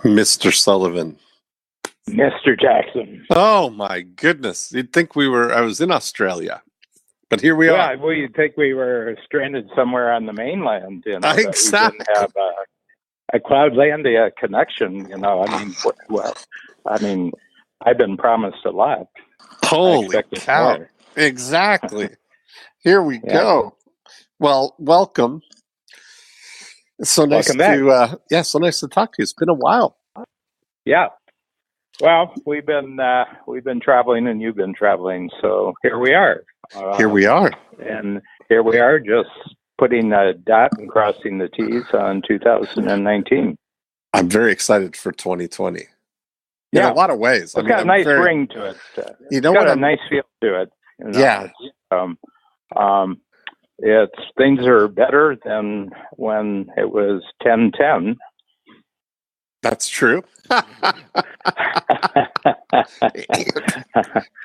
Mr. Sullivan. Mr. Jackson. Oh my goodness. You'd think I was in Australia, but here we are. Well, you'd think we were stranded somewhere on the mainland, Exactly. That we didn't have a Cloudlandia connection, I mean, I've been promised a lot. Holy cow. More. Exactly. Here we go. Well, welcome. It's so nice so nice to talk to you. It's been a while. Yeah. Well, we've been traveling, and you've been traveling, so here we are. Here we are, and here we are, just putting a dot and crossing the T's on 2019. I'm very excited for 2020. In a lot of ways. It's got a nice ring to it. It's got a nice feel to it. Yeah. Things are better than when it was 10-10. That's true.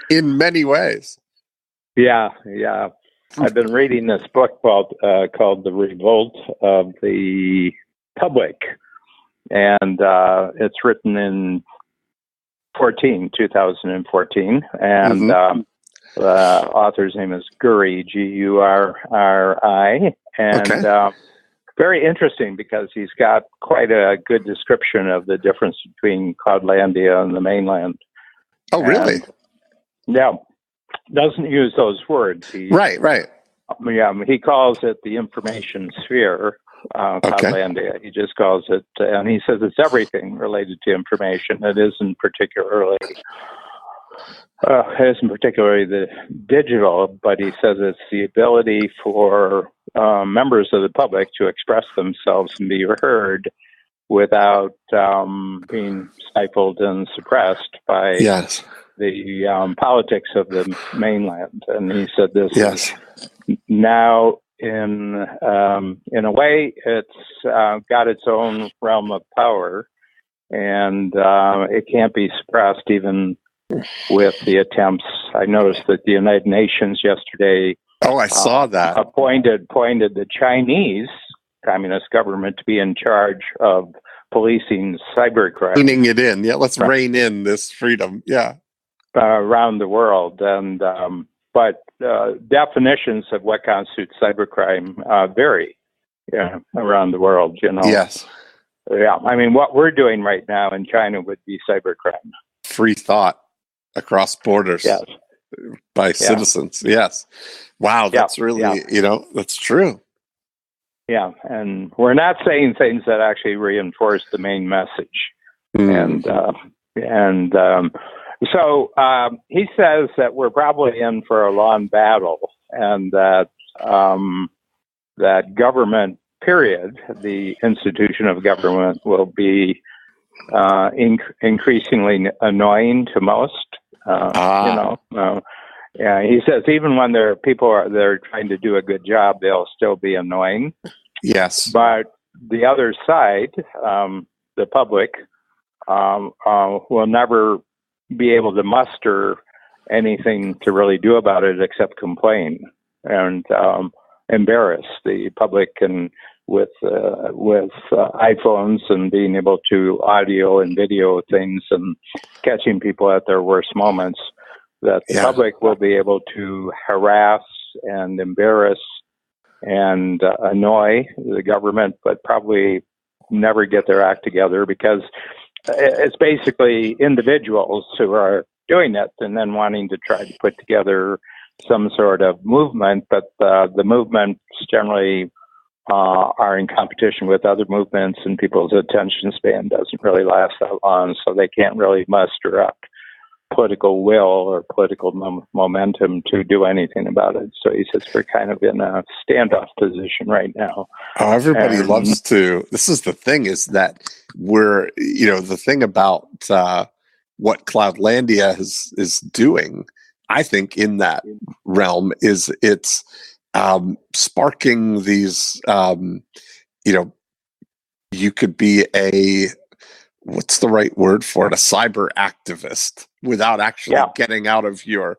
In many ways. Yeah. I've been reading this book called The Revolt of the Public. And it's written in 2014. And the author's name is Guri, Gurri. And very interesting because he's got quite a good description of the difference between Cloudlandia and the mainland. Oh, really? Doesn't use those words. Right. He calls it the information sphere, Cloudlandia. He just calls it, and he says it's everything related to information. It isn't particularly the digital, but he says it's the ability for members of the public to express themselves and be heard without being stifled and suppressed by the politics of the mainland. And he said this is now in a way it's got its own realm of power, and it can't be suppressed even with the attempts. I noticed that the United Nations yesterday I saw that. Appointed the Chinese Communist government to be in charge of policing cybercrime. Reining it in. Yeah, let's rein in this freedom. Yeah. Around the world. And but definitions of what constitutes cybercrime vary around the world, Yes. Yeah. I mean, what we're doing right now in China would be cybercrime. Free thought across borders by citizens. Yes. Wow, that's really, that's true. Yeah, and we're not saying things that actually reinforce the main message. So he says that we're probably in for a long battle, and that that government, period, the institution of government, will be increasingly annoying to most. He says even when they're trying to do a good job, they'll still be annoying. Yes, but the other side, the public, will never be able to muster anything to really do about it except complain and embarrass the public, and with iPhones and being able to audio and video things and catching people at their worst moments, that the public will be able to harass and embarrass and annoy the government, but probably never get their act together, because it's basically individuals who are doing it and then wanting to try to put together some sort of movement, but the movements generally are in competition with other movements, and people's attention span doesn't really last that long, so they can't really muster up political will or political momentum to do anything about it. So he says we're kind of in a standoff position right now. Oh, everybody loves to. This is the thing, is that we're, the thing about what Cloudlandia is doing, I think, in that realm is it's sparking these, you could be what's the right word for it? A cyber activist without actually getting out of your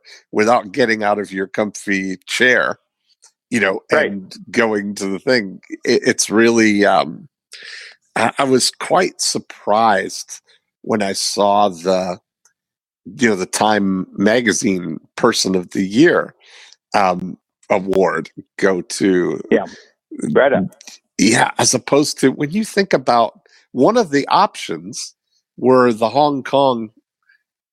comfy chair, and going to the thing. It's really, I was quite surprised when I saw the Time Magazine Person of the Year award go to Greta. Yeah, as opposed to when you think about one of the options were the Hong Kong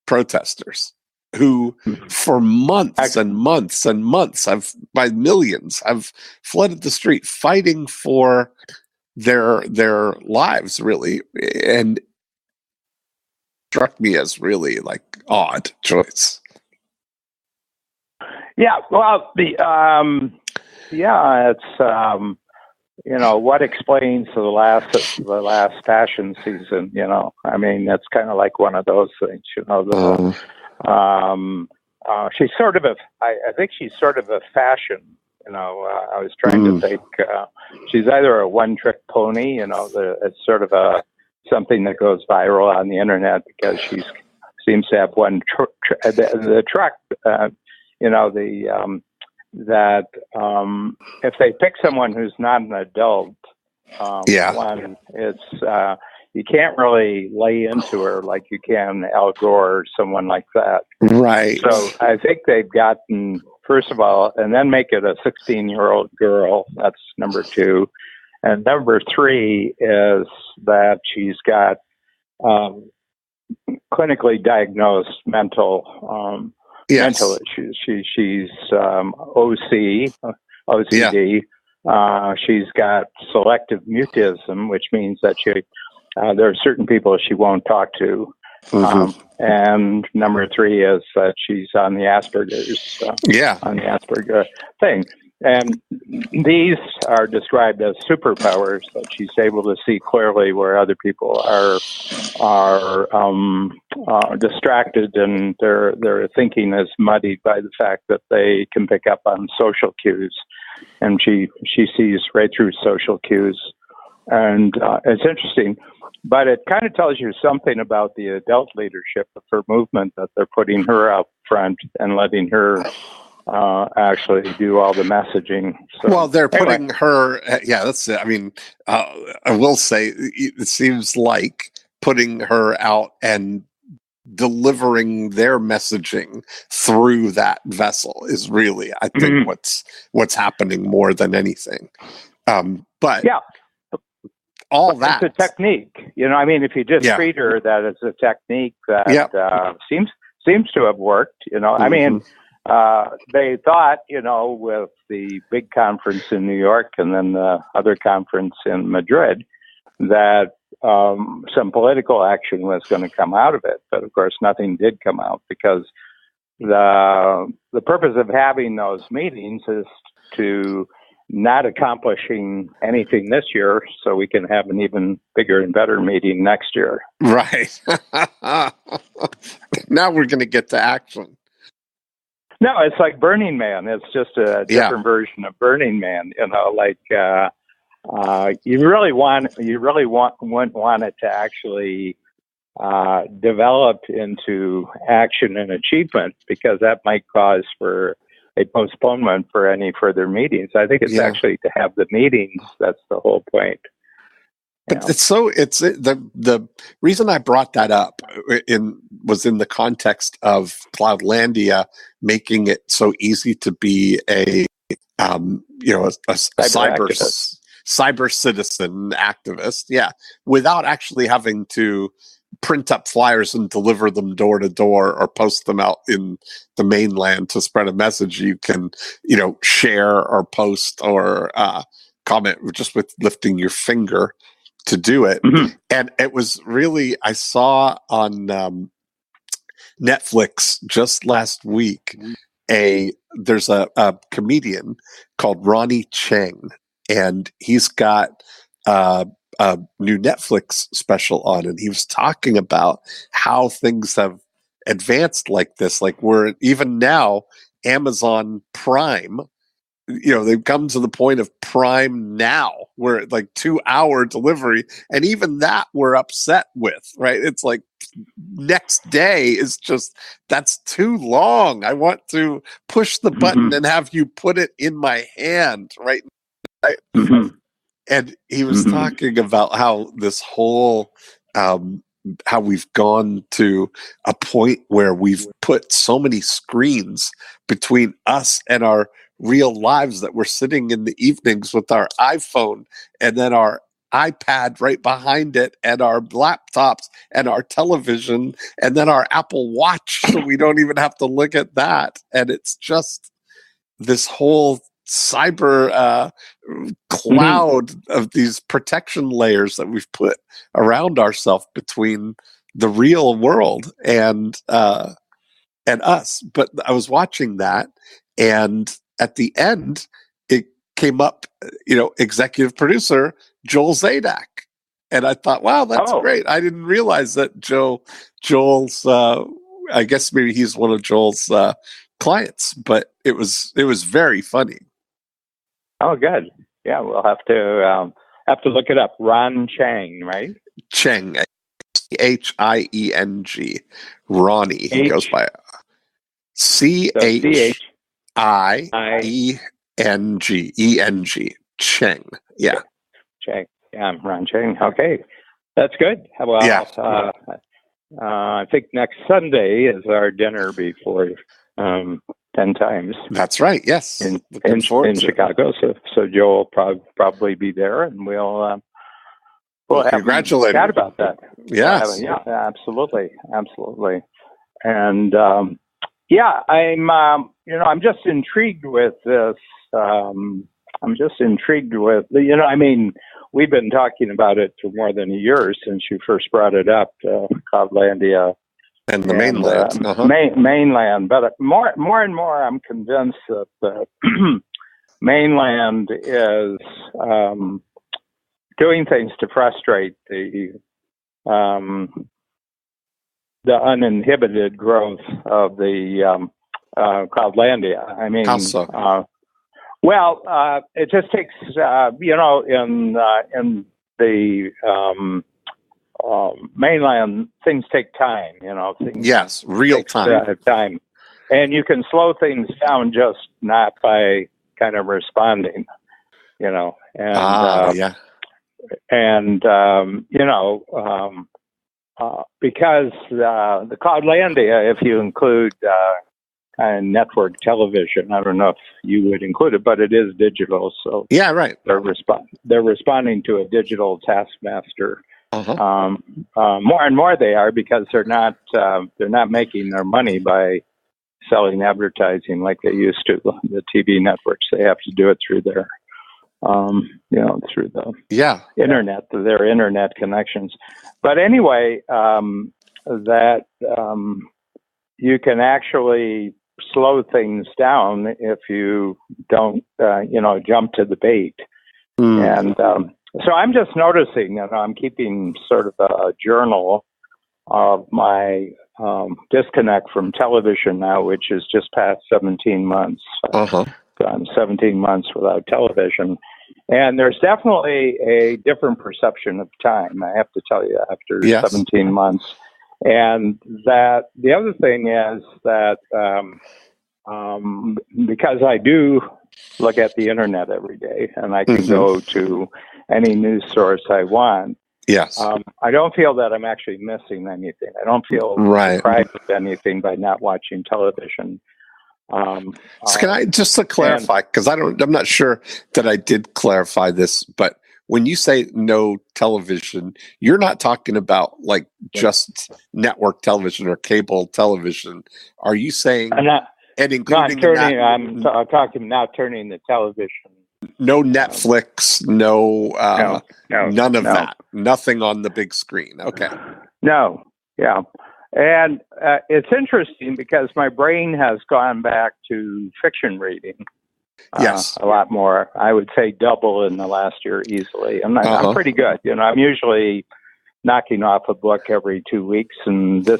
protesters who for months and months and months by millions have flooded the street fighting for their lives, really, and struck me as really like odd choice. Yeah, well, it's what explains the last fashion season. I mean, it's kind of like one of those things. She's sort of I think she's sort of a fashion. I was trying to think. She's either a one-trick pony. It's sort of something that goes viral on the internet because she seems to have one the truck. That if they pick someone who's not an adult, one, it's you can't really lay into her like you can Al Gore or someone like that. Right. So I think they've gotten, first of all, and then make it a 16-year-old girl. That's number two. And number three is that she's got clinically diagnosed mental issues. She's OCD. Yeah. She's got selective mutism, which means that there are certain people she won't talk to. And number three is that she's on the Asperger's. On the Asperger thing. And these are described as superpowers, that she's able to see clearly where other people are distracted, and their thinking is muddied by the fact that they can pick up on social cues, and she sees right through social cues. And it's interesting, but it kind of tells you something about the adult leadership of her movement, that they're putting her out front and letting her actually do all the messaging. So, well, they're putting her. That's it. I mean, I will say it seems like putting her out and delivering their messaging through that vessel is really, I think, what's happening more than anything. But all that, it's a technique. I mean, if you just treat her that as a technique that seems to have worked. I mean. They thought, with the big conference in New York and then the other conference in Madrid, that some political action was going to come out of it. But of course, nothing did come out, because the purpose of having those meetings is to not accomplishing anything this year, so we can have an even bigger and better meeting next year. Right. Now we're going to get to action. No, it's like Burning Man. It's just a different version of Burning Man. You really want it to actually develop into action and achievement, because that might cause for a postponement for any further meetings. I think it's actually to have the meetings. That's the whole point. But it's the reason I brought that up was in the context of Cloudlandia making it so easy to be a cyber citizen activist, without actually having to print up flyers and deliver them door to door or post them out in the mainland to spread a message. You can, share or post or comment just with lifting your finger to do it. And it was really, I saw on Netflix just last week, there's a comedian called Ronnie Cheng, and he's got a new Netflix special on, and he was talking about how things have advanced like this. Like, we're even now Amazon Prime, they've come to the point of Prime Now, where like 2-hour delivery, and even that we're upset with, right? It's like next day is just, that's too long. I want to push the button and have you put it in my hand, right? And he was talking about how this whole, how we've gone to a point where we've put so many screens between us and our real lives that we're sitting in the evenings with our iPhone and then our iPad right behind it and our laptops and our television and then our Apple Watch. So we don't even have to look at that. And it's just this whole cyber cloud of these protection layers that we've put around ourselves between the real world and us. But I was watching that, and at the end, it came up, executive producer Joel Zadak, and I thought, wow, that's great. I didn't realize that Joel's. I guess maybe he's one of Joel's clients, but it was very funny. Oh, good. Yeah, we'll have to look it up. Ron Chang, right? Cheng, Chieng, Ronnie. He goes by Chieng, Cheng. Yeah, Chang. Yeah, Ron Chang. Okay, that's good. Well, yeah. I think next Sunday is our dinner before 10 times. That's right. Yes, in Chicago. So Joel will probably be there, and we'll have congratulate chat about that. Yes. Yeah, absolutely. And I'm just intrigued with this. We've been talking about it for more than a year since you first brought it up, Cloudlandia. And the mainland. Mainland. But more and more, I'm convinced that the mainland is doing things to frustrate the uninhibited growth of the Cloudlandia. I mean, how so? It just takes, in the mainland, things take time, Yes, real time. And you can slow things down just not by kind of responding, and because the Cloudlandia, if you include network television, I don't know if you would include it, but it is digital, so yeah, right. They're responding to a digital taskmaster. More and more they are, because they're not making their money by selling advertising like they used to. The TV networks, they have to do it through their through the internet, their internet connections. But anyway, that you can actually slow things down if you don't jump to the bait. And so I'm just noticing, I'm keeping sort of a journal of my disconnect from television now, which is just past 17 months. Gone 17 months without television. And there's definitely a different perception of time, I have to tell you, after 17 months. And that the other thing is that because I do look at the internet every day, and I can go to any news source I want. Yes. I don't feel that I'm actually missing anything. I don't feel deprived of anything by not watching television. So can I just to clarify, because I'm not sure that I did clarify this, but when you say no television, you're not talking about like just network television or cable television. Are you saying I'm talking not turning the television. No Netflix, no, none of that. Nothing on the big screen. Okay. No. Yeah. And it's interesting because my brain has gone back to fiction reading. Yes. A lot more. I would say double in the last year easily. I'm pretty good. I'm usually knocking off a book every 2 weeks, and this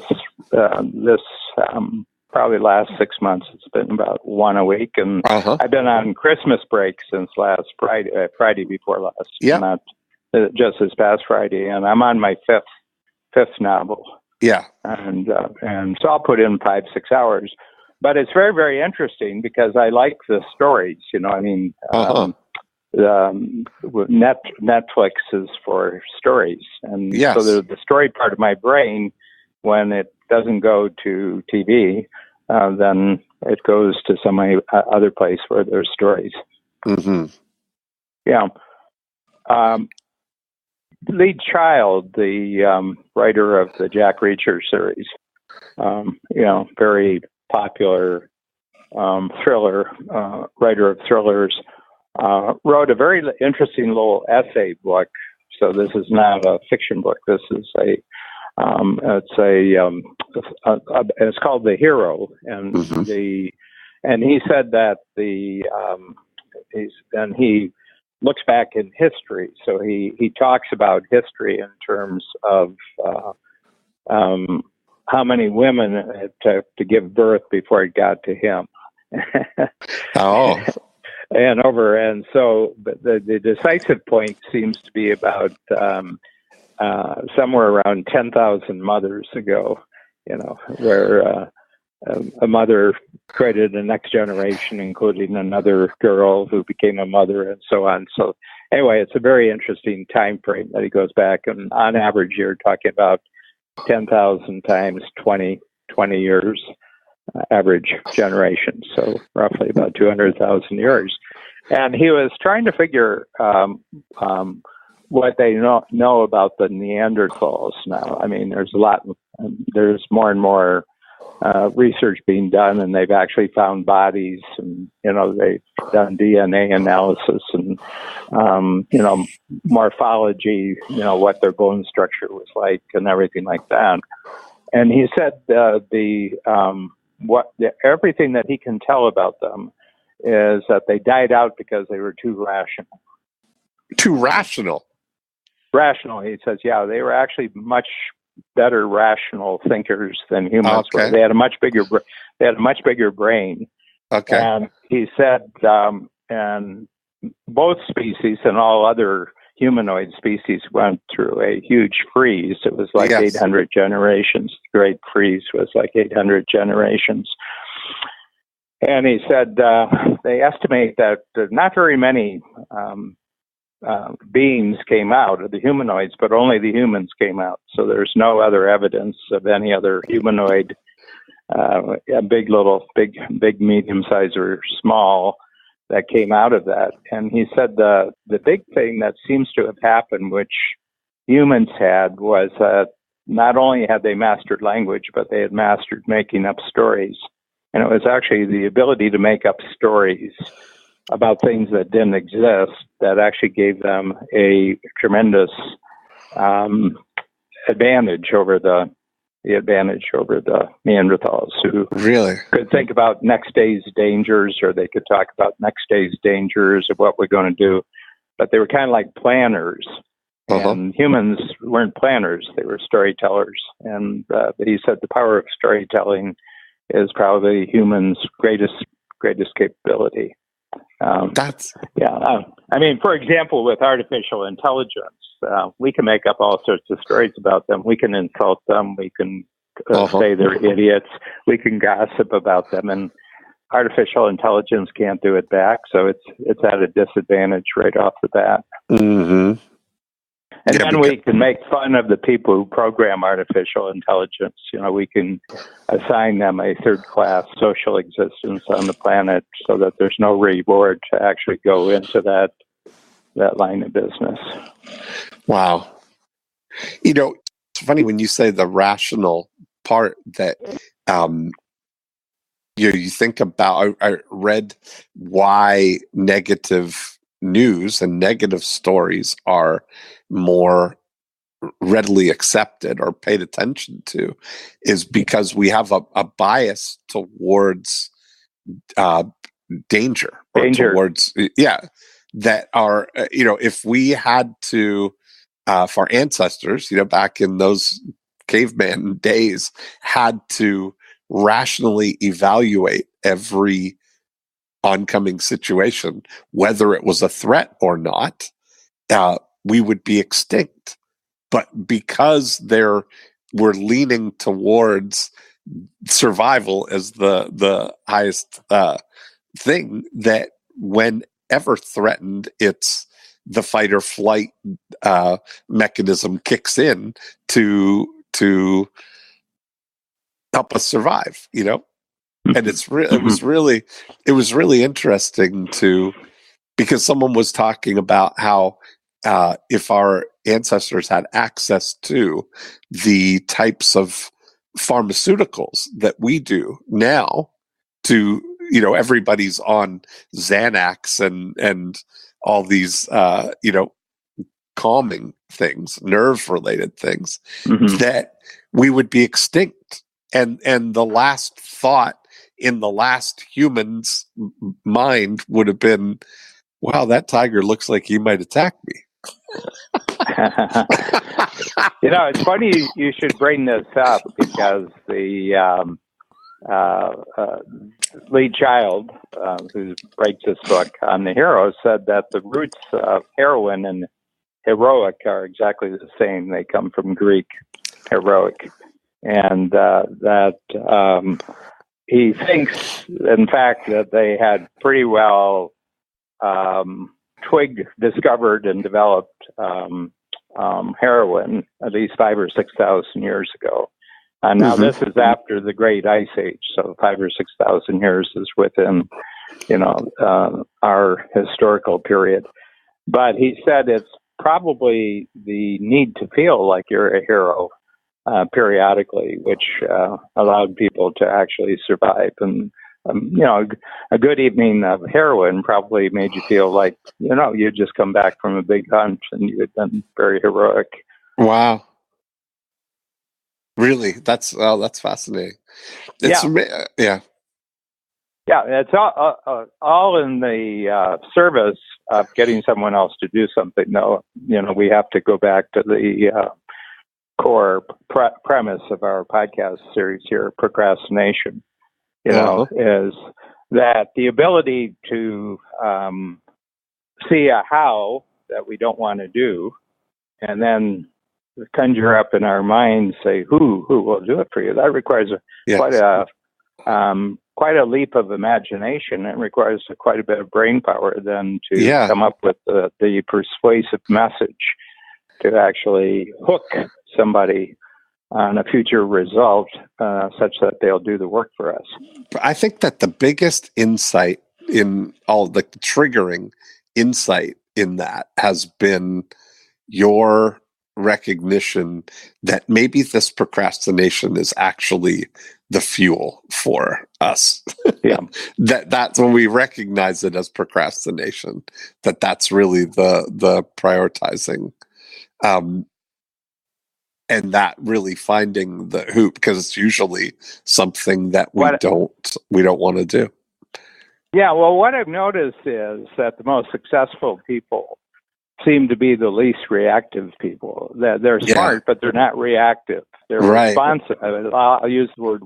probably last 6 months, it's been about one a week. And I've been on Christmas break since last Friday before last. Yeah. Not just this past Friday. And I'm on my fifth novel. Yeah. And so I'll put in 5-6 hours. But it's very, very interesting because I like the stories, Netflix is for stories, and Yes. so the story part of my brain, when it doesn't go to TV, then it goes to some other place where there's stories. Mm-hmm. Yeah. Lee Child, the writer of the Jack Reacher series, very popular thriller, writer of thrillers, wrote a very interesting little essay book. So this is not a fiction book. This is it's called The Hero, and and he said that he looks back in history. So he talks about history in terms of how many women it took to give birth before it got to him. Oh. And so the decisive point seems to be about somewhere around 10,000 mothers ago, where a mother created the next generation, including another girl who became a mother, and so on. So anyway, it's a very interesting time frame that he goes back, and on average, you're talking about 10,000 times 20 years, average generation. So roughly about 200,000 years. And he was trying to figure what they know about the Neanderthals now. I mean, there's more and more research being done, and they've actually found bodies, and they've done DNA analysis and morphology, what their bone structure was like and everything like that. And he said everything that he can tell about them is that they died out because they were too rational. Too rational. Rational. He says, yeah, they were actually much better rational thinkers than humans were. They had a much bigger brain. Okay. And he said, and both species and all other humanoid species went through a huge freeze. It was like 800 generations. The Great Freeze was like 800 generations. And he said they estimate that not very many beings came out of the humanoids, but only the humans came out. So there's no other evidence of any other humanoid, big, medium size, or small, that came out of that. And he said the big thing that seems to have happened, which humans had, was that not only had they mastered language, but they had mastered making up stories. And it was actually the ability to make up stories about things that didn't exist that actually gave them a tremendous advantage over the Neanderthals, who really could think about next day's dangers, or they could talk about next day's dangers of what we're going to do. But they were kind of like planners. And humans weren't planners; they were storytellers. And he said the power of storytelling is probably humans' greatest capability. I mean, for example, with artificial intelligence, we can make up all sorts of stories about them. We can insult them. We can say they're idiots. We can gossip about them, and artificial intelligence can't do it back. So it's at a disadvantage right off the bat. Mm-hmm. And then we can make fun of the people who program artificial intelligence. We can assign them a third-class social existence on the planet so that there's no reward to actually go into that line of business. Wow. It's funny when you say the rational part that you think about. I read why negative news and negative stories are more readily accepted or paid attention to, is because we have a bias towards danger. Towards that are if we had to if our ancestors back in those caveman days had to rationally evaluate every oncoming situation, whether it was a threat or not, we would be extinct. But because we're leaning towards survival as the highest thing, that when ever threatened, the fight or flight mechanism kicks in to help us survive, and it was really interesting because someone was talking about how if our ancestors had access to the types of pharmaceuticals that we do now, everybody's on Xanax and all these calming things, nerve related things, that we would be extinct. And the last thought in the last human's mind would have been, wow, that tiger looks like he might attack me. It's funny you should bring this up, because the lead child who writes this book on the hero said that the roots of heroin and heroic are exactly the same. They come from Greek heroic, and that he thinks, in fact, that they had pretty well discovered and developed heroin at least 5,000 or 6,000 years ago. And now this is after the Great Ice Age, so 5,000 or 6,000 years is within, our historical period. But he said it's probably the need to feel like you're a hero periodically, which allowed people to actually survive. And a good evening of heroin probably made you feel like, you'd just come back from a big hunt and you'd been very heroic. Wow. Really? That's fascinating. Yeah. It's all in the service of getting someone else to do something. No, we have to go back to the core premise of our podcast series here, procrastination. Is that the ability to see a how that we don't want to do, and then conjure up in our minds, say who will do it for you. That requires quite a leap of imagination. It requires quite a bit of brain power then to come up with the persuasive message to actually hook somebody on a future result such that they'll do the work for us. I think that the biggest insight in all the triggering insight in that has been your recognition that maybe this procrastination is actually the fuel for us. Yeah. That's when we recognize it as procrastination, that's really the prioritizing. And that really finding the hoop, because it's usually something that we don't want to do. Yeah, well, what I've noticed is that the most successful people seem to be the least reactive people. They're smart, but they're not reactive. They're responsive. I'll use the word.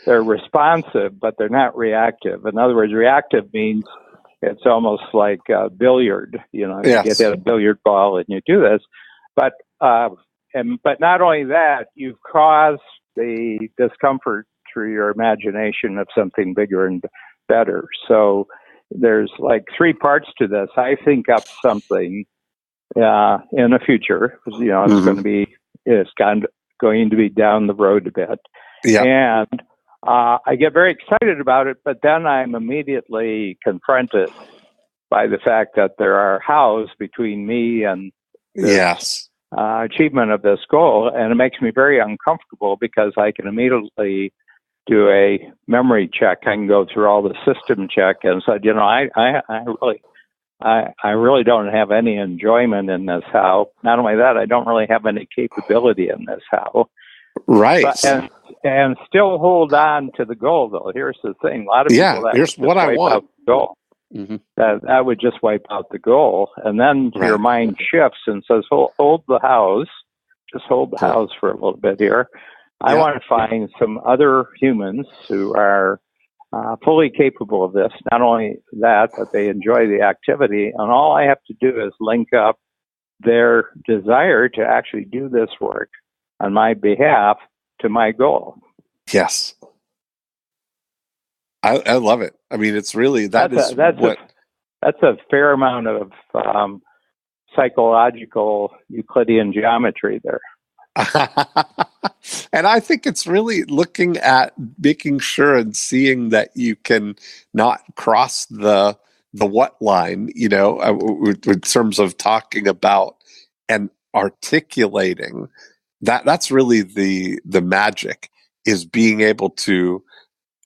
They're responsive, but they're not reactive. In other words, reactive means it's almost like billiard. You get a billiard ball and you do this, but not only that, you've caused the discomfort through your imagination of something bigger and better. So there's like three parts to this. I think up something in the future. It's going to be down the road a bit, and I get very excited about it. But then I'm immediately confronted by the fact that there are hows between me and achievement of this goal, and it makes me very uncomfortable because I can immediately do a memory check. I can go through all the system check and said, I really don't have any enjoyment in this how. Not only that, I don't really have any capability in this how. Right. And still hold on to the goal, though. Here's the thing. A lot of people here's what I want. The goal. Mm-hmm. That would just wipe out the goal. And then your mind shifts and says, hold the house. Just hold the house for a little bit here. I want to find some other humans who are fully capable of this. Not only that, but they enjoy the activity. And all I have to do is link up their desire to actually do this work on my behalf to my goal. Yes. I love it. I mean, it's really, that's that's a fair amount of psychological Euclidean geometry there. And I think it's really looking at making sure and seeing that you can not cross the what line, in terms of talking about and articulating. That's really the magic, is being able to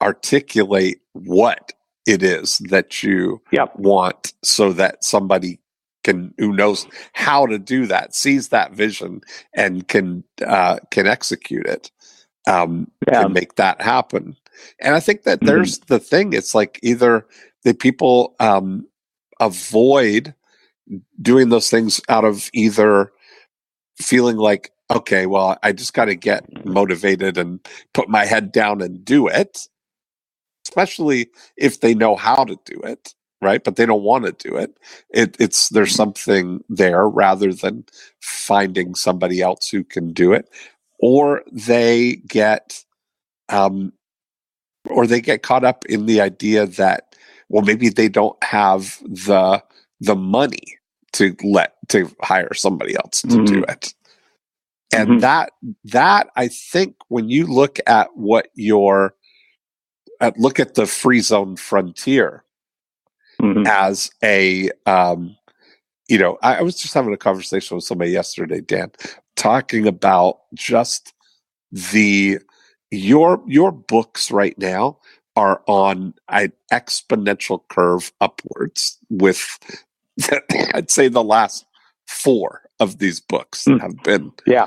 articulate what it is that you want, so that somebody who knows how to do that, sees that vision and can execute it, can make that happen. And I think that there's the thing. It's like either the people avoid doing those things out of either feeling like, okay, well, I just got to get motivated and put my head down and do it, especially if they know how to do it, right? But they don't want to do it. There's something there rather than finding somebody else who can do it, or they get caught up in the idea that, well, maybe they don't have the money to hire somebody else to do it. And that I think, when you look at look at the free zone frontier as a, I was just having a conversation with somebody yesterday, Dan, talking about just your books right now are on an exponential curve upwards with, I'd say, the last 4 of these books have been. Yeah.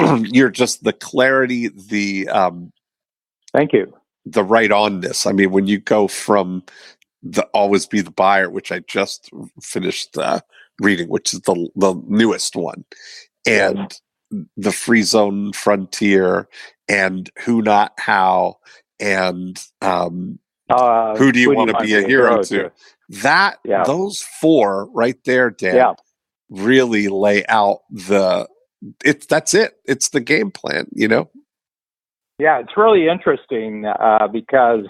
You're just the clarity, thank you. The right onness. I mean, when you go from the Always Be the Buyer, which I just finished reading, which is the newest one, and the Free Zone Frontier, and Who Not How, and Who Do You Want to Be a Hero To? Those 4 right there, Dan, really lay out that's it. It's the game plan, Yeah, it's really interesting because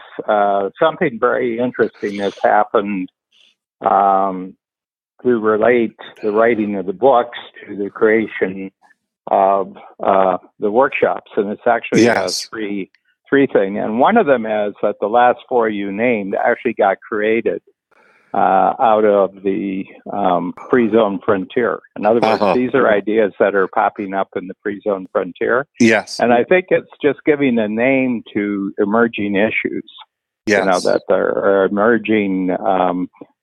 something very interesting has happened to relate the writing of the books to the creation of the workshops, and it's actually a three thing. And one of them is that the last 4 you named actually got created out of the free zone frontier. In other words, these are ideas that are popping up in the free zone frontier. Yes. And I think it's just giving a name to emerging issues. Yes. That there are emerging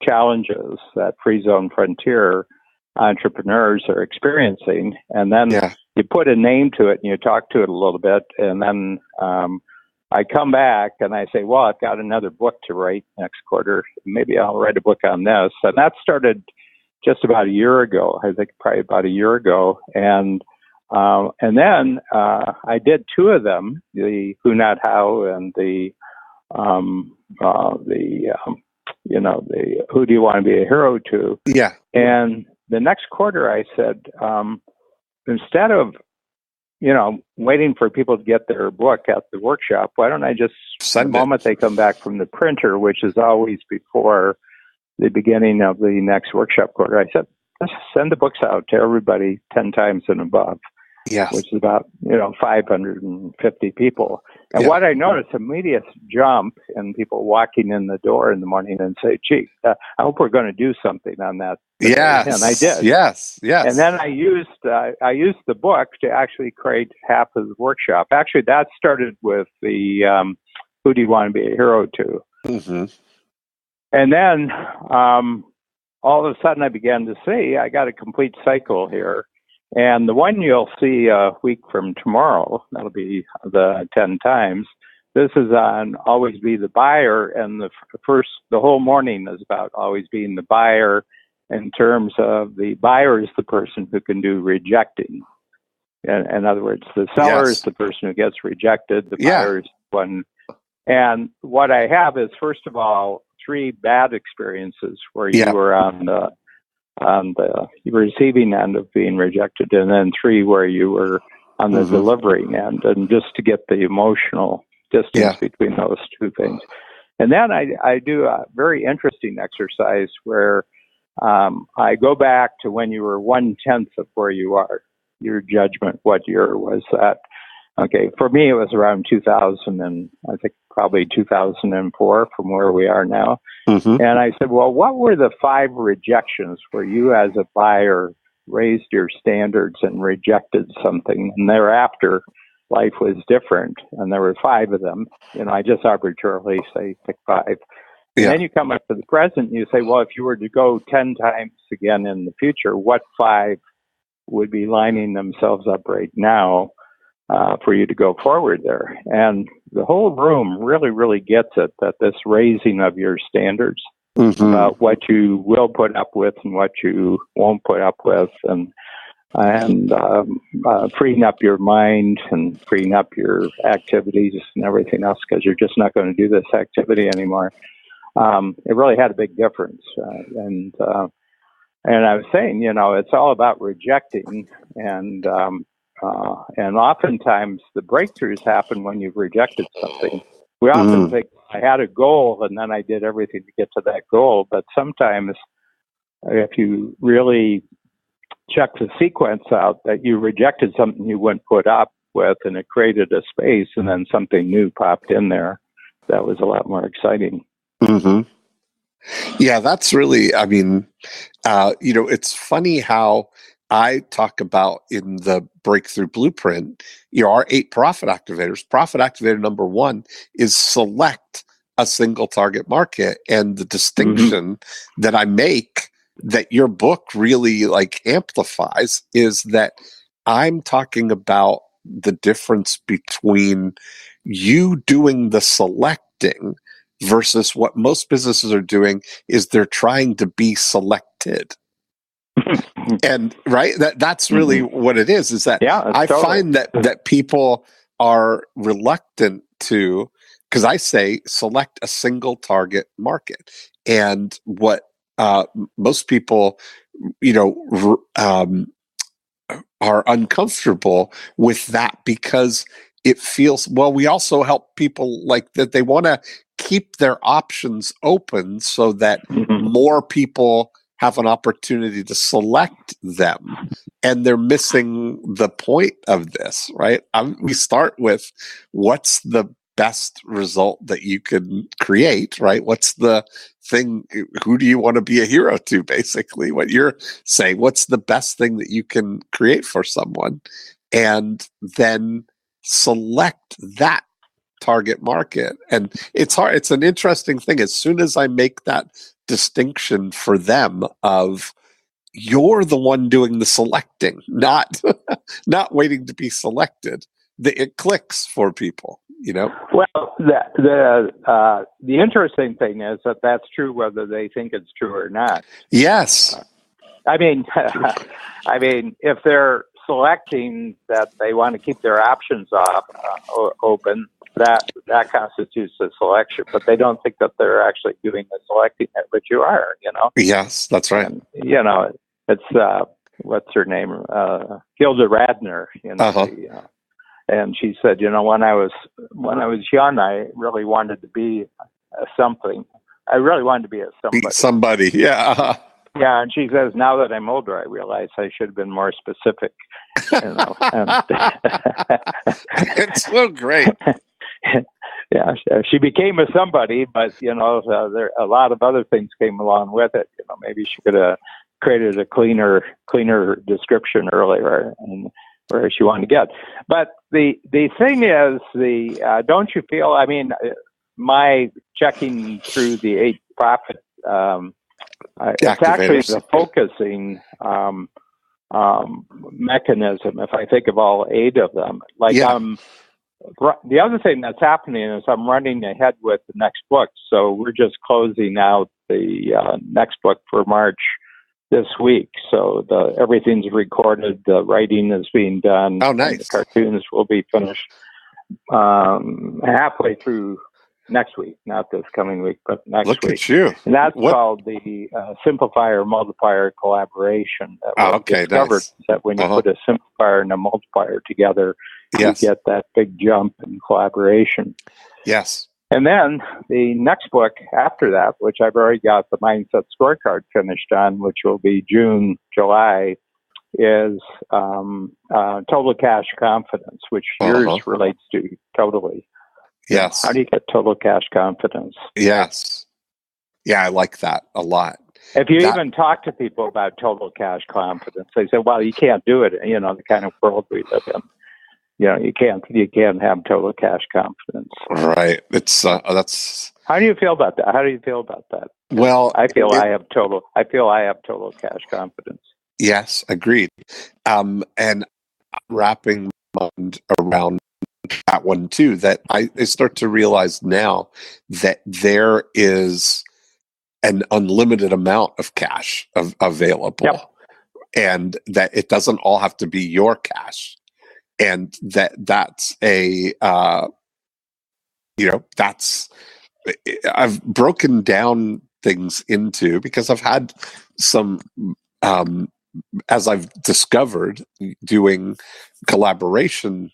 challenges that free zone frontier entrepreneurs are experiencing. And then you put a name to it and you talk to it a little bit. And then I come back and I say, well, I've got another book to write next quarter. Maybe I'll write a book on this. And that started just about a year ago. I think probably about a year ago. And then I did 2 of them, the Who Not How and the Who Do You Want to Be a Hero To? Yeah. And the next quarter I said, instead of waiting for people to get their book at the workshop, why don't I just, the moment they come back from the printer, which is always before the beginning of the next workshop quarter, I said, let's send the books out to everybody 10 times and above, which is about, 550 people. And what I noticed, immediate jump in people walking in the door in the morning and say, gee, I hope we're going to do something on that. Yes. And I did. Yes. And then I used the book to actually create half of the workshop. Actually, that started with the Who Do You Want to Be a Hero To? And then all of a sudden I began to see I got a complete cycle here. And the one you'll see a week from tomorrow, that'll be the 10 times. This is on Always Be the Buyer. And the whole morning is about always being the buyer, in terms of the buyer is the person who can do rejecting. In other words, the seller is the person who gets rejected. The buyer is one. And what I have is, first of all, 3 bad experiences where you were on the receiving end of being rejected, and then 3 where you were on the delivering end, and just to get the emotional distance between those 2 things. And then I do a very interesting exercise where I go back to when you were 1/10 of where you are. Your judgment, what year was that? Okay, for me it was around 2000, and I think probably 2004 from where we are now. Mm-hmm. And I said, well, what were the 5 rejections where you as a buyer raised your standards and rejected something, and thereafter life was different? And there were 5 of them. I just arbitrarily say pick 5. And then you come up to the present and you say, well, if you were to go 10 times again in the future, what 5 would be lining themselves up right now for you to go forward there? And the whole room really, really gets it, that this raising of your standards about what you will put up with and what you won't put up with, and freeing up your mind and freeing up your activities and everything else, because you're just not going to do this activity anymore. It really had a big difference. And I was saying, it's all about rejecting, and oftentimes the breakthroughs happen when you've rejected something. We often think, I had a goal and then I did everything to get to that goal. But sometimes if you really check the sequence out, that you rejected something you wouldn't put up with, and it created a space, and then something new popped in there that was a lot more exciting. Mm-hmm. Yeah, that's really, it's funny how I talk about in the Breakthrough Blueprint, our 8 profit activators. Profit activator number 1 is select a single target market. And the distinction that I make that your book really amplifies is that I'm talking about the difference between you doing the selecting versus what most businesses are doing is they're trying to be selected. And that's really what it is that I find that people are reluctant to, because I say select a single target market. And what most people, are uncomfortable with that, because it feels, well, we also help people that they want to keep their options open so that more people have an opportunity to select them. And they're missing the point of this, right? We start with what's the best result that you can create, right? What's the thing? Who do you want to be a hero to? Basically, what you're saying, what's the best thing that you can create for someone? And then select that target market. And it's hard. It's an interesting thing. As soon as I make that distinction for them of you're the one doing the selecting, not waiting to be selected, it clicks for people. Well, the interesting thing is that that's true whether they think it's true or not. Yes. I mean, if they're selecting that they want to keep their options open, that constitutes a selection. But they don't think that they're actually doing the selecting, but you are. Yes, that's right. And, it's what's her name, Gilda Radner. And she said, when I was young, I really wanted to be something. I really wanted to be a somebody. Somebody, yeah. Yeah, and she says, now that I'm older, I realize I should have been more specific. It's so great. Yeah, she became a somebody, but there a lot of other things came along with it. Maybe she could have created a cleaner description earlier, and where she wanted to get. But the thing is, don't you feel? I mean, my checking through the 8 profit, it's actually the focusing mechanism. If I think of all 8 of them, the other thing that's happening is I'm running ahead with the next book. So we're just closing out the next book for March this week. So everything's recorded. The writing is being done. Oh, nice. The cartoons will be finished halfway through next week, not this coming week, but next week. Look at you. And that's called the Simplifier Multiplier Collaboration. That discovered nice. That when you put a simplifier and a multiplier together, you get that big jump in collaboration. Yes. And then the next book after that, which I've already got the Mindset Scorecard finished on, which will be June, July, is Total Cash Confidence, which yours relates to totally. Yes. How do you get total cash confidence? Yes. Yeah, I like that a lot. If you even talk to people about total cash confidence, they say, well, you can't do it, the kind of world we live in. You can't have total cash confidence. Right. It's that's. How do you feel about that? Well, I feel I have total cash confidence. Yes, agreed. And wrapping my mind around that one too, that I start to realize now that there is an unlimited amount of cash available. Yep. And that it doesn't all have to be your cash. And that's I've broken down things into, because I've had some, as I've discovered doing collaboration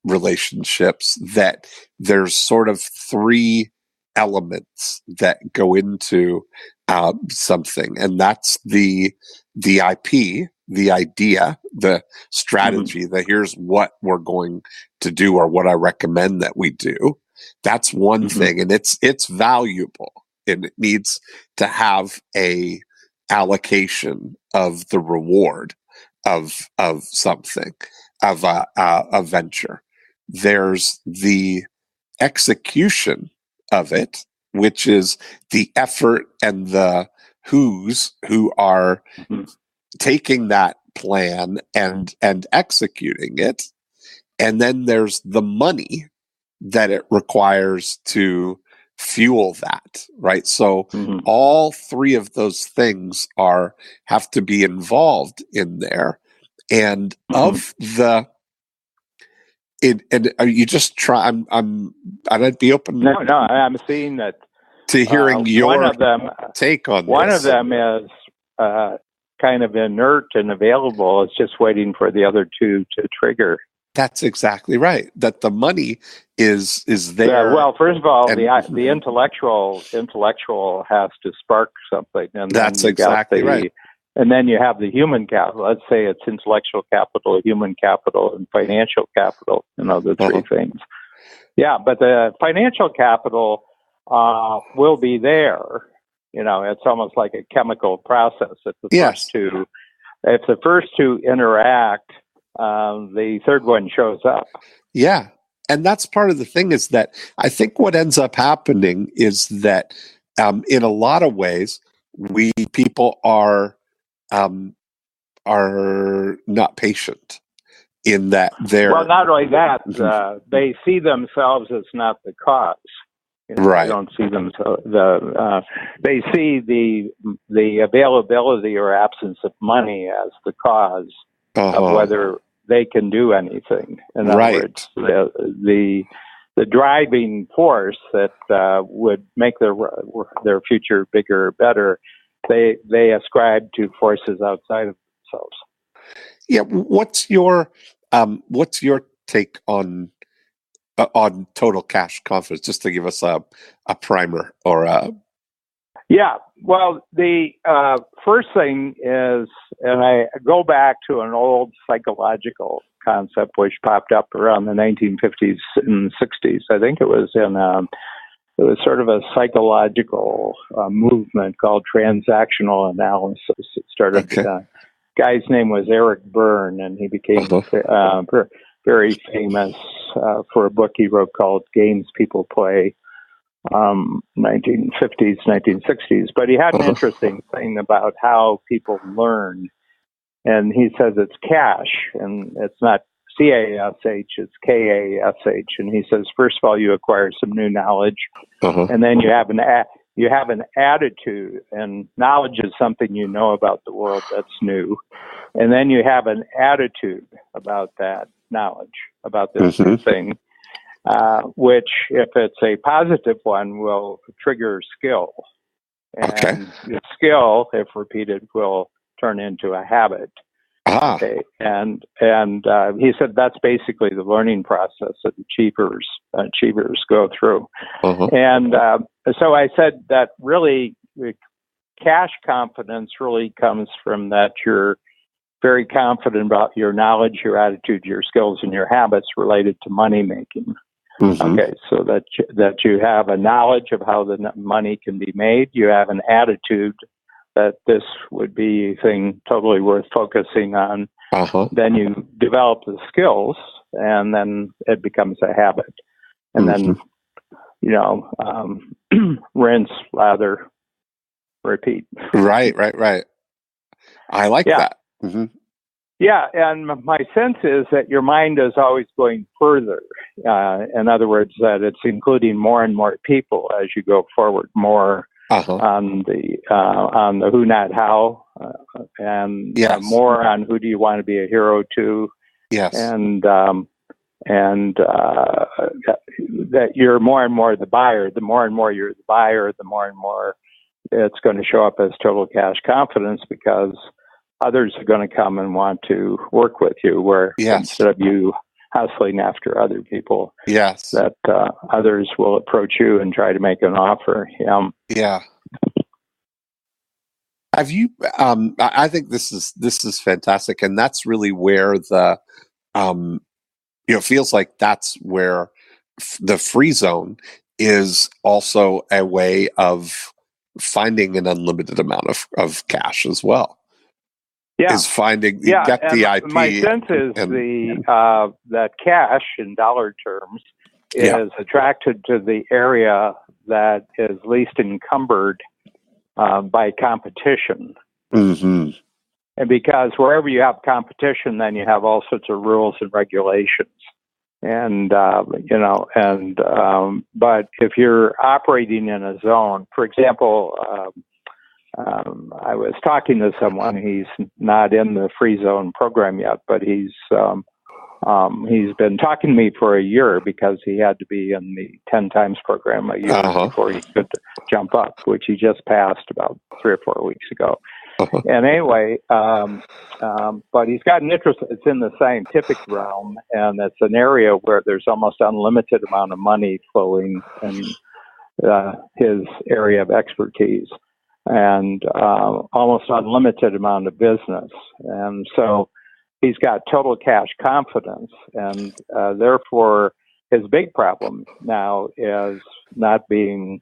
relationships, that there's sort of three elements that go into something, and that's the IP, the idea, the strategy, the here's what we're going to do or what I recommend that we do. That's one thing, and it's valuable, and it needs to have a allocation of the reward of something, of a venture. There's the execution of it, which is the effort and the who are taking that plan and executing it. And then there's the money that it requires to fuel that, right? So all three of those things have to be involved in there. And of the and you just try. I'd be open. No, I'm seeing that to hearing your take on one this. of them is kind of inert and available. It's just waiting for the other two to trigger. That's exactly right. That the money is there. Well, first of all, the intellectual has to spark something, and that's exactly right. And then you have the human capital. Let's say it's intellectual capital, human capital, and financial capital. The three things. Yeah, but the financial capital will be there. It's almost like a chemical process. If the first two interact, the third one shows up. Yeah. And that's part of the thing, is that I think what ends up happening is that in a lot of ways, people are not patient, in that they're... Well, not only that, they see themselves as not the cause. Right. They don't see them. They see the availability or absence of money as the cause of whether they can do anything. In other words, the driving force that would make their future bigger or better, they ascribe to forces outside of themselves. Yeah. What's your take on total cash confidence, just to give us a primer or a... Yeah, well, the first thing is, and I go back to an old psychological concept which popped up around the 1950s and 60s. I think it was sort of a psychological movement called transactional analysis. It started. Guy's name was Eric Berne, and he became very famous for a book he wrote called Games People Play, 1950s, 1960s. But he had an interesting thing about how people learn. And he says it's cash, and it's not C-A-S-H, it's K-A-S-H. And he says, first of all, you acquire some new knowledge, and then you have an attitude, and knowledge is something you know about the world that's new. And then you have an attitude about that knowledge, about this new thing, which, if it's a positive one, will trigger skill. And the skill, if repeated, will turn into a habit. Okay, and he said that's basically the learning process that achievers go through. And so I said that really cash confidence really comes from that you're very confident about your knowledge, your attitude, your skills, and your habits related to money making. Okay, so that you have a knowledge of how the money can be made. You have an attitude that this would be a thing totally worth focusing on. Then you develop the skills, and then it becomes a habit. And then, rinse, lather, repeat. Right. I like that. Yeah, and my sense is that your mind is always going further. In other words, that it's including more and more people as you go forward, more on the who, not how, and more on who do you want to be a hero to. Yes, and that you're more and more the buyer. The more and more you're the buyer, the more and more it's going to show up as total cash confidence, because others are going to come and want to work with you, where instead of you hustling after other people, that others will approach you and try to make an offer. Have you? I think this is fantastic, and that's really where the feels like that's where the free zone is also a way of finding an unlimited amount of cash as well. Is finding you get the IP. My sense is that cash in dollar terms is attracted to the area that is least encumbered by competition. And because wherever you have competition, then you have all sorts of rules and regulations. And but if you're operating in a zone, for example, I was talking to someone. He's not in the free zone program yet, but he's been talking to me for a year because he had to be in the 10 times program a year before he could jump up, which he just passed about 3 or 4 weeks ago. And anyway, but he's got an interest. It's in the scientific realm, and it's an area where there's almost unlimited amount of money flowing in his area of expertise, and almost unlimited amount of business. And so he's got total cash confidence, and therefore his big problem now is not being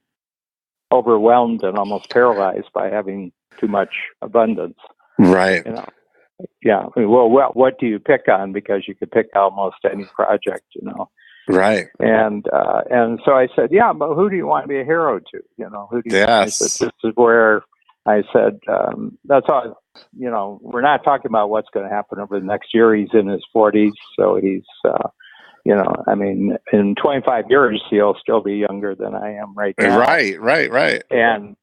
overwhelmed and almost paralyzed by having too much abundance. Right. Well, what do you pick on? Because you could pick almost any project, Right. And so I said, but who do you want to be a hero to? Who do you? I said, this is where I said, that's all. We're not talking about what's going to happen over the next year. He's in his 40s, so he's, in 25 years he'll still be younger than I am right now. Right. And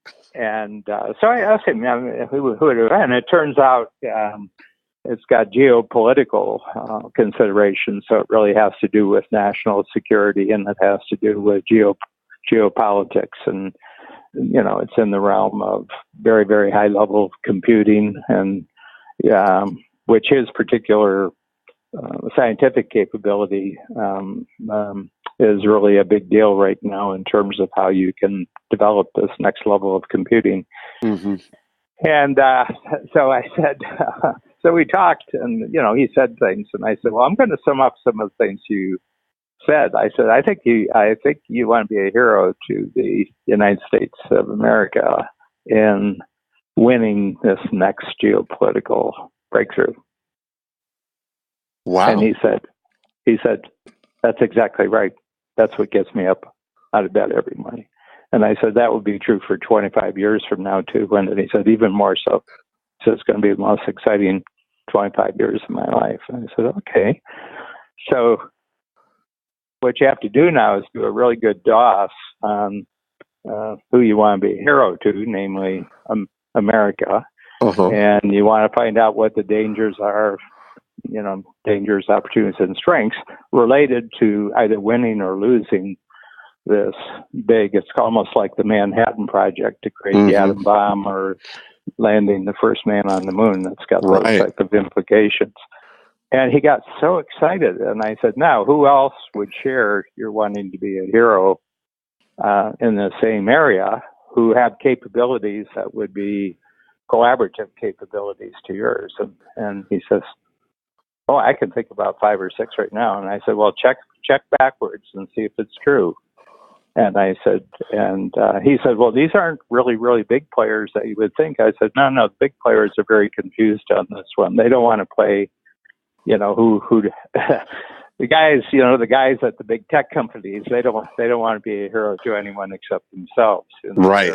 so I asked him, who and it turns out it's got geopolitical considerations, so it really has to do with national security, and it has to do with geopolitics, and it's in the realm of very, very high level computing, and which his particular scientific capability is really a big deal right now in terms of how you can develop this next level of computing. And so I said, so we talked, and he said things, and I said, well, I'm going to sum up some of the things you said. I said, I think you want to be a hero to the United States of America in winning this next geopolitical breakthrough. Wow. And he said, that's exactly right. That's what gets me up out of bed every morning. And I said, that would be true for 25 years from now, too. And he said, even more so. So it's going to be the most exciting 25 years of my life. And I said, okay. So what you have to do now is do a really good DOS on who you want to be a hero to, namely America. And you want to find out what the dangers are, dangers, opportunities, and strengths related to either winning or losing this big. It's almost like the Manhattan Project to create the atom bomb, or landing the first man on the moon. That's got Right. those type of implications. And he got so excited. And I said, now, who else would share your wanting to be a hero in the same area who had capabilities that would be collaborative capabilities to yours? And he says, oh, I can think about 5 or 6 right now. And I said, well, check backwards and see if it's true. And I said, he said, well, these aren't really, really big players that you would think. I said, no, the big players are very confused on this one. They don't want to play, who the guys at the big tech companies, they don't want to be a hero to anyone except themselves. Right.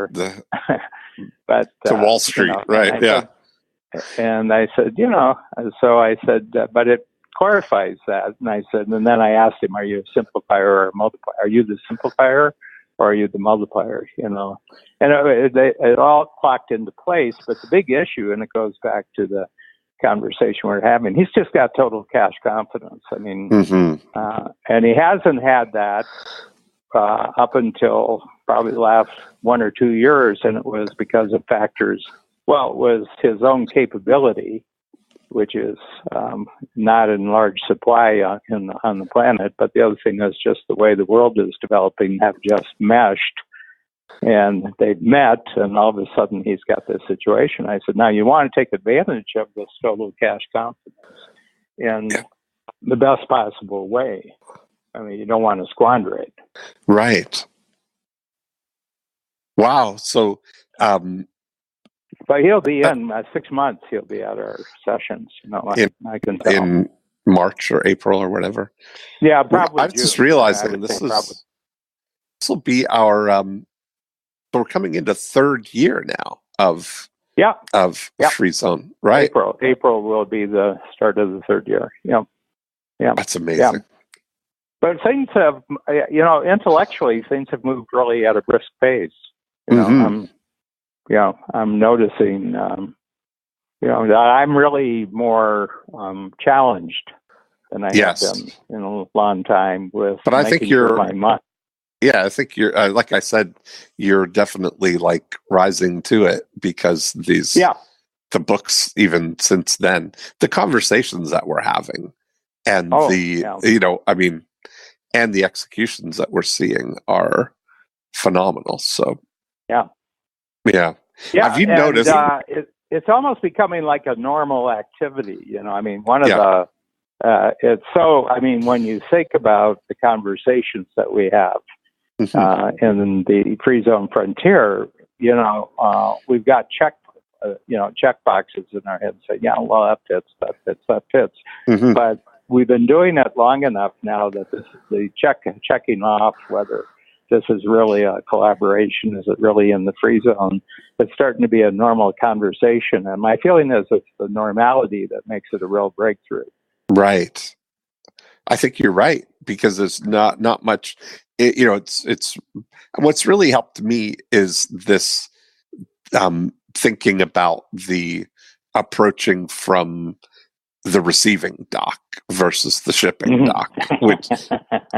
But to Wall Street, right? Yeah. And I said, so I said, but it clarifies that. And I said, and then I asked him, are you a simplifier or a multiplier? Are you the simplifier or are you the multiplier? And it all clocked into place. But the big issue, and it goes back to the conversation we're having, he's just got total cash confidence. I mean, and he hasn't had that up until probably the last 1 or 2 years. And it was because of factors. Well, it was his own capability, which is not in large supply on the planet. But the other thing is just the way the world is developing have just meshed. And they've met, and all of a sudden he's got this situation. I said, now you want to take advantage of this total cash confidence in the best possible way. I mean, you don't want to squander it. Right. Wow. So... but he'll be in 6 months. He'll be at our sessions. I can tell. In March or April or whatever. Yeah, probably. I'm just realizing this will be our. So we're coming into 3rd year now of Free Zone, right? April will be the start of the 3rd year. Yeah. That's amazing. Yeah. But things have, intellectually, things have moved really at a brisk pace. I'm noticing, that I'm really more challenged than I have been in a long time with. But I think you're my mind. Yeah, I think you're, like I said, you're definitely like rising to it because the books, even since then, the conversations that we're having and and the executions that we're seeing are phenomenal. So, yeah. Have you noticed? It's almost becoming like a normal activity. I mean, one of the, it's so, I mean, when you think about the conversations that we have, in the free zone frontier, we've got check boxes in our head saying, that fits. But we've been doing it long enough now that this is the checking off whether this is really a collaboration. Is it really in the free zone? It's starting to be a normal conversation. And my feeling is it's the normality that makes it a real breakthrough. Right. I think you're right because there's not much. It's what's really helped me is this thinking about the approaching from the receiving dock versus the shipping dock, which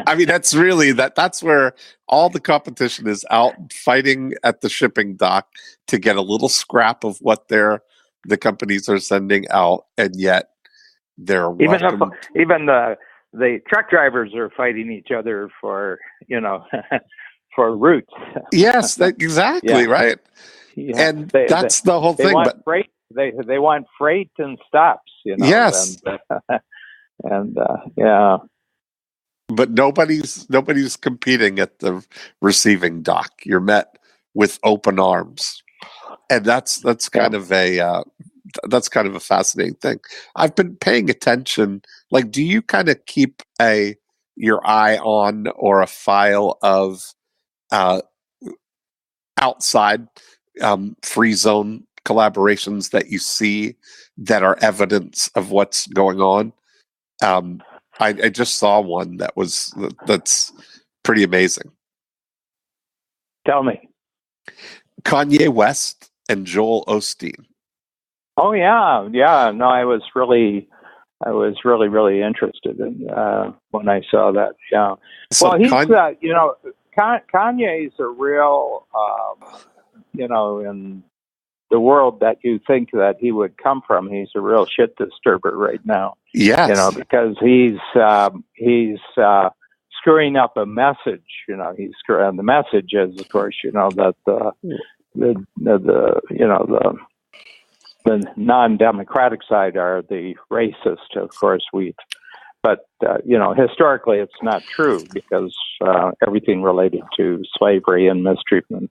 I mean that's really that's where all the competition is out fighting at the shipping dock to get a little scrap of what the companies are sending out, and yet they're even the truck drivers are fighting each other for for routes. Yes, exactly right. Yeah. And that's the whole thing. But freight, they want freight and stops. Yes. And But nobody's competing at the receiving dock. You're met with open arms, and that's kind of a fascinating thing. I've been paying attention. Like, do you kind of keep your eye on or a file of outside free zone collaborations that you see that are evidence of what's going on? I just saw one that's pretty amazing. Tell me. Kanye West and Joel Osteen. Oh yeah. No, I was really interested in when I saw that. Yeah. So well, he's Kanye's a real in the world that you think that he would come from. He's a real shit disturber right now. Yes. Because he's screwing up a message. He's screwing the message is, of course, that the non-democratic side are the racist. Of course, but historically, it's not true because everything related to slavery and mistreatment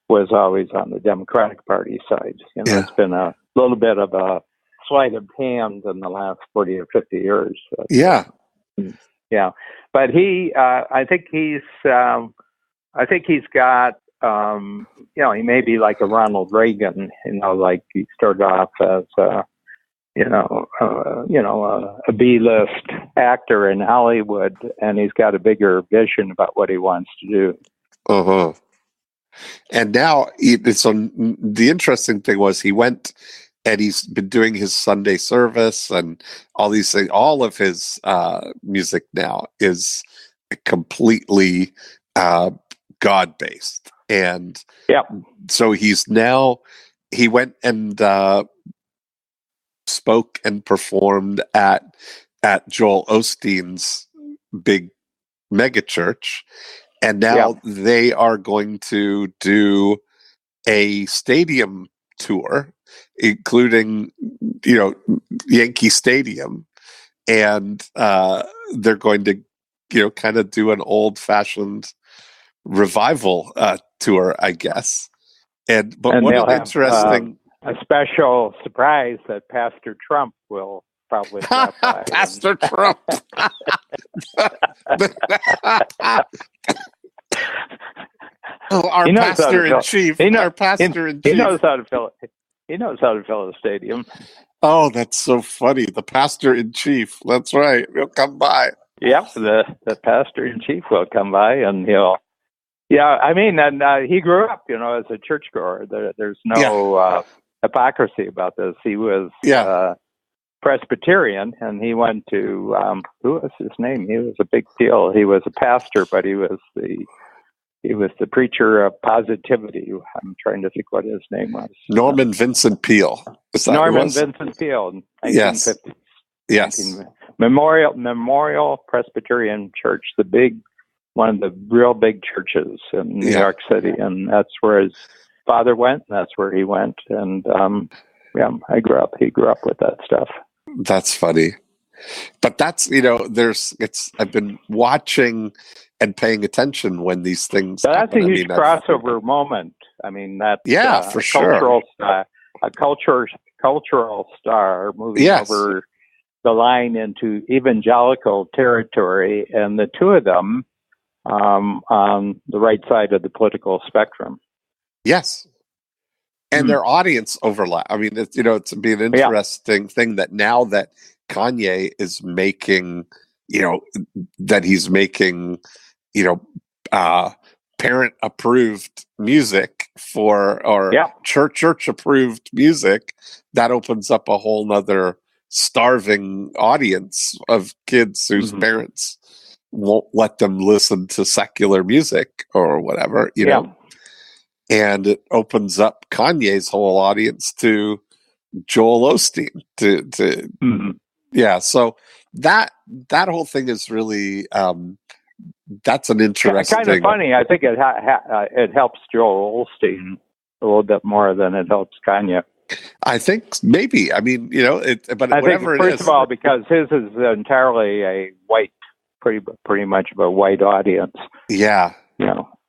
was always on the Democratic Party side. It's been a little bit of a sleight of hand in the last 40 or 50 years. Yeah. Yeah. But I think he's got, he may be like a Ronald Reagan, like he started off as, a B-list actor in Hollywood, and he's got a bigger vision about what he wants to do. Uh-huh. And now, the interesting thing was he went and he's been doing his Sunday service and all these things. All of his music now is completely God-based. And so he went and spoke and performed at Joel Osteen's big mega church. And now they are going to do a stadium tour, including, Yankee Stadium. And they're going to, kind of do an old-fashioned revival tour, I guess. But what an interesting... a special surprise that Pastor Trump will probably drop by. Pastor Trump. Our pastor in chief. He knows how to fill it. He knows how to fill a stadium. Oh, that's so funny. The pastor in chief. That's right. He'll come by. Yep, the pastor in chief will come by, and he'll. Yeah, I mean, and he grew up, as a churchgoer. There's no hypocrisy about this. He was Presbyterian, and he went to who was his name? He was a big deal. He was a pastor, but he was the preacher of positivity. I'm trying to think what his name was. Norman Vincent Peale. Norman Vincent Peale, 1950s. Yes. Memorial Presbyterian Church, one of the real big churches in New York City, and that's where his father went, and that's where he went. And he grew up with that stuff. That's funny. But that's, I've been watching and paying attention when these things happen. That's a huge crossover moment. I mean, that's for sure. A cultural star moving over the line into evangelical territory, and the two of them on the right side of the political spectrum. Yes. And their audience overlap. I mean, it's be an interesting thing that now that Kanye is making, that he's making, parent approved music or church approved music, that opens up a whole nother starving audience of kids whose parents won't let them listen to secular music or whatever, know. And it opens up Kanye's whole audience to Joel Osteen. So that whole thing is really that's an interesting. Kind of funny. I think it helps Joel Osteen a little bit more than it helps Kanye. I think maybe. I mean, but I whatever think, it is. First of all, because his is entirely a white, pretty much of a white audience. Yeah.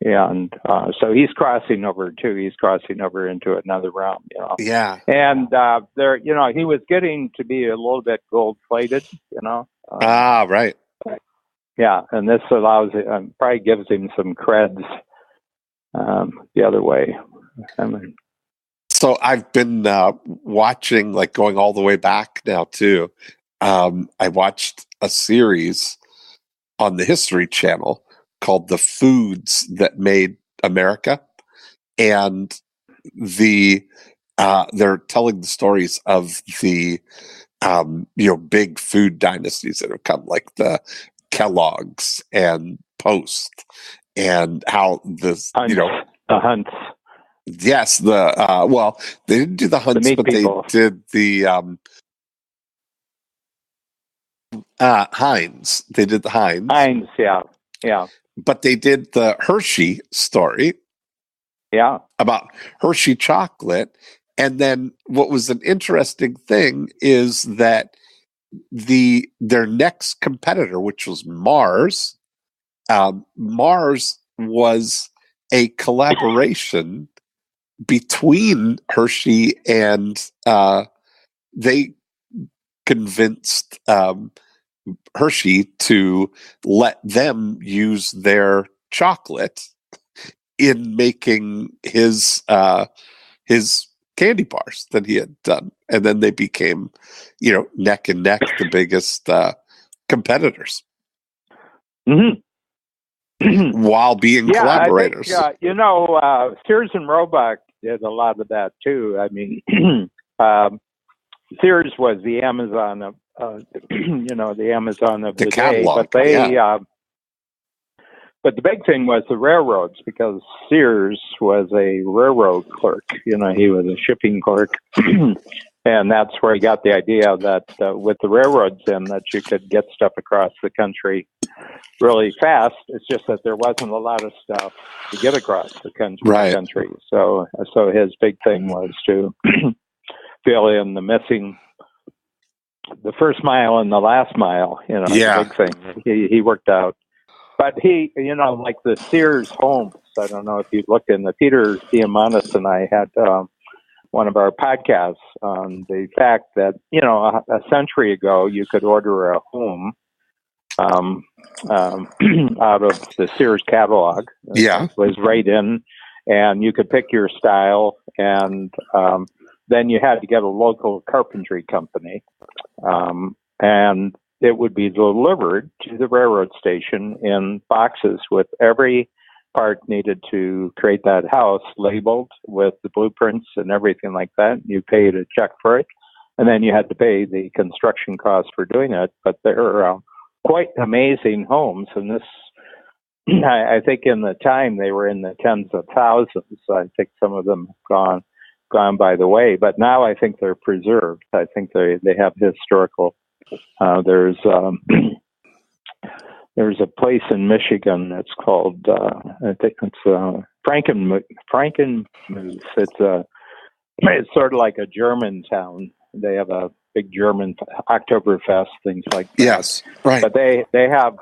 And so he's crossing over too. He's crossing over into another realm, Yeah. And he was getting to be a little bit gold-plated, right. Yeah, and this allows it, probably gives him some creds the other way. I mean, so I've been watching, like going all the way back now too. I watched a series on the History Channel called The Foods That Made America. And they're telling the stories of the, big food dynasties that have come, like the Kellogg's and Post, and how the Hunts. Yes, they didn't do the Hunts, meat but people. they did the Heinz. They did the Heinz. Heinz, yeah. But they did the Hershey story. Yeah. About Hershey chocolate. And then what was an interesting thing is that their next competitor, which was Mars, Mars was a collaboration between Hershey and they convinced Hershey to let them use their chocolate in making his candy bars that he had done, and then they became, neck and neck, the biggest competitors, while being collaborators. I think, Sears and Roebuck did a lot of that too. I mean, Sears was the Amazon of, the Amazon of the catalog, day, but but the big thing was the railroads, because Sears was a railroad clerk. He was a shipping clerk. And that's where he got the idea that with the railroads in, that you could get stuff across the country really fast. It's just that there wasn't a lot of stuff to get across the country. So his big thing was to fill in the missing, the first mile and the last mile. The big thing he worked out. But he, like the Sears homes, I don't know if you've looked in, the Peter Diamandis and I had one of our podcasts on the fact that, a century ago, you could order a home out of the Sears catalog. Yeah. It was right in, and you could pick your style, and then you had to get a local carpentry company. And it would be delivered to the railroad station in boxes with every part needed to create that house labeled with the blueprints and everything like that. You paid a check for it, and then you had to pay the construction cost for doing it. But they're quite amazing homes, and this, I think in the time they were in the tens of thousands. I think some of them have gone by the way, but now I think they're preserved. I think they have historical. There's a place in Michigan that's called I think it's Frankenmuth. It's sort of like a German town. They have a big German Oktoberfest, things like that. Yes, right. But they have